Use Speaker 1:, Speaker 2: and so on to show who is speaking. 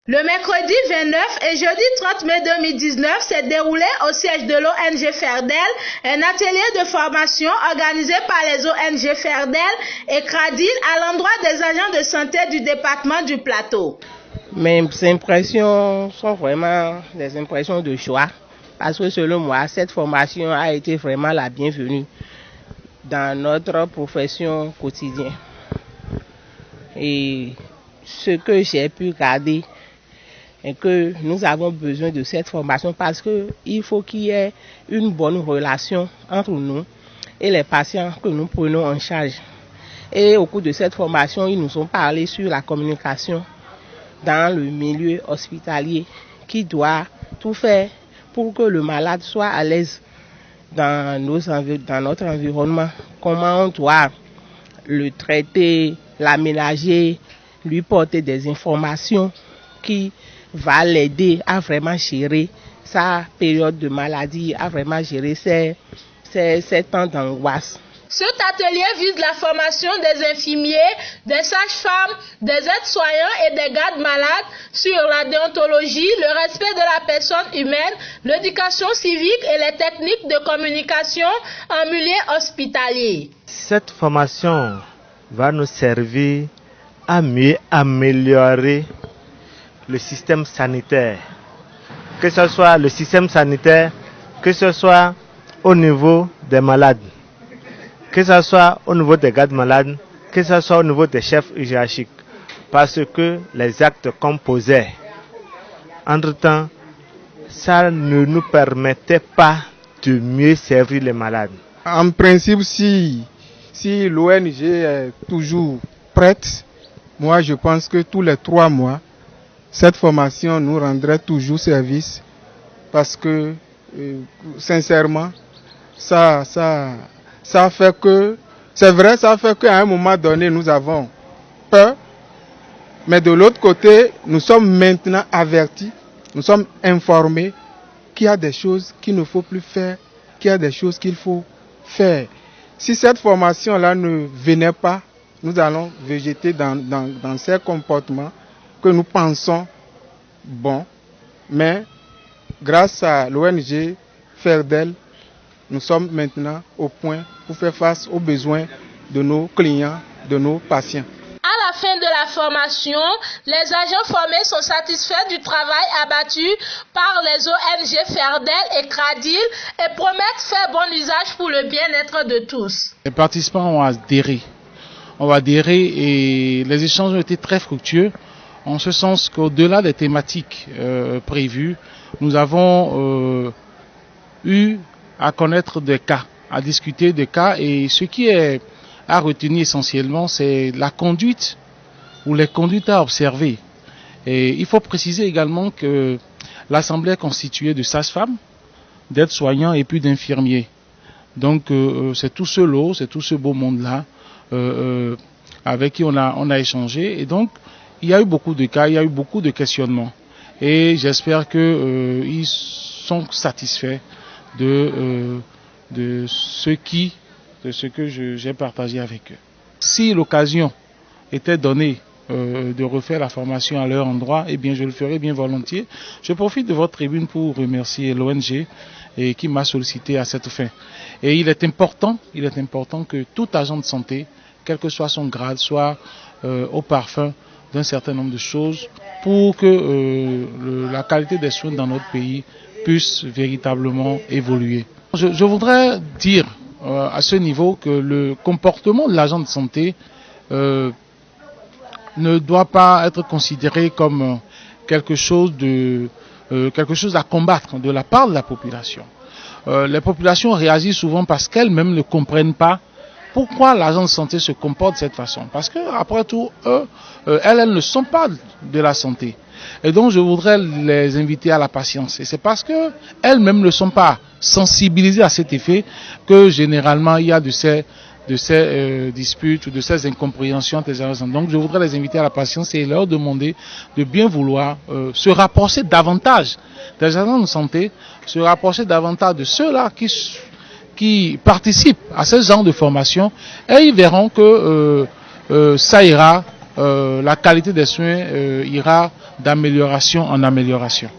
Speaker 1: Le mercredi 29 et jeudi 30 mai 2019 s'est déroulé au siège de l'ONG Ferdel un atelier de formation organisé par les ONG Ferdel et Cradil à l'endroit des agents de santé du département du Plateau.
Speaker 2: Mes impressions sont vraiment des impressions de joie parce que selon moi, cette formation a été vraiment la bienvenue dans notre profession quotidienne. Et ce que j'ai pu garder et que nous avons besoin de cette formation parce qu'il faut qu'il y ait une bonne relation entre nous et les patients que nous prenons en charge. Et au cours de cette formation, ils nous ont parlé sur la communication dans le milieu hospitalier qui doit tout faire pour que le malade soit à l'aise dans notre environnement. Comment on doit le traiter, l'aménager, lui porter des informations qui va l'aider à vraiment gérer sa période de maladie, à vraiment gérer ses temps d'angoisse.
Speaker 1: Cet atelier vise la formation des infirmiers, des sages-femmes, des aides-soignants et des gardes malades sur la déontologie, le respect de la personne humaine, l'éducation civique et les techniques de communication en milieu hospitalier.
Speaker 3: Cette formation va nous servir à mieux améliorer le système sanitaire, que ce soit le système sanitaire, que ce soit au niveau des malades, que ce soit au niveau des gardes malades, que ce soit au niveau des chefs hiérarchiques, parce que les actes qu'on posait, entre-temps, ça ne nous permettait pas de mieux servir les malades.
Speaker 4: En principe, si l'ONG est toujours prête, moi je pense que tous les 3 mois, cette formation nous rendrait toujours service parce que, sincèrement, ça fait que, c'est vrai, ça fait qu'à un moment donné, nous avons peur, mais de l'autre côté, nous sommes maintenant avertis, nous sommes informés qu'il y a des choses qu'il ne faut plus faire, qu'il y a des choses qu'il faut faire. Si cette formation-là ne venait pas, nous allons végéter dans ces comportements que nous pensons bons, mais grâce à l'ONG Ferdel, nous sommes maintenant au point pour faire face aux besoins de nos clients, de nos patients.
Speaker 1: À la fin de la formation, les agents formés sont satisfaits du travail abattu par les ONG Ferdel et Cradil et promettent faire bon usage pour le bien-être de tous.
Speaker 5: Les participants ont adhéré. Et les échanges ont été très fructueux, en ce sens qu'au-delà des thématiques prévues, nous avons eu à connaître des cas, à discuter des cas, et ce qui est à retenir essentiellement, c'est la conduite ou les conduites à observer. Et il faut préciser également que l'Assemblée est constituée de sages-femmes, d'aides-soignants et puis d'infirmiers. Donc c'est tout ce lot, c'est tout ce beau monde-là avec qui on a échangé. Et donc il y a eu beaucoup de cas, il y a eu beaucoup de questionnements. Et j'espère qu'ils sont satisfaits de ce que j'ai partagé avec eux. Si l'occasion était donnée de refaire la formation à leur endroit, eh bien je le ferai bien volontiers. Je profite de votre tribune pour remercier l'ONG et qui m'a sollicité à cette fin. Et il est important que tout agent de santé, quel que soit son grade, soit au parfum d'un certain nombre de choses pour que la qualité des soins dans notre pays puisse véritablement évoluer. Je voudrais dire à ce niveau que le comportement de l'agent de santé ne doit pas être considéré comme quelque chose à combattre de la part de la population. Les populations réagissent souvent parce qu'elles-mêmes ne comprennent pas pourquoi l'agent de santé se comporte de cette façon. Parce que après tout, elles ne sont pas de la santé. Et donc je voudrais les inviter à la patience. Et c'est parce que elles-mêmes ne sont pas sensibilisées à cet effet que généralement il y a de ces disputes ou de ces incompréhensions. Donc je voudrais les inviter à la patience et leur demander de bien vouloir se rapprocher davantage des agents de santé, se rapprocher davantage de ceux-là qui participent à ce genre de formation, et ils verront que ça ira la qualité des soins ira d'amélioration en amélioration.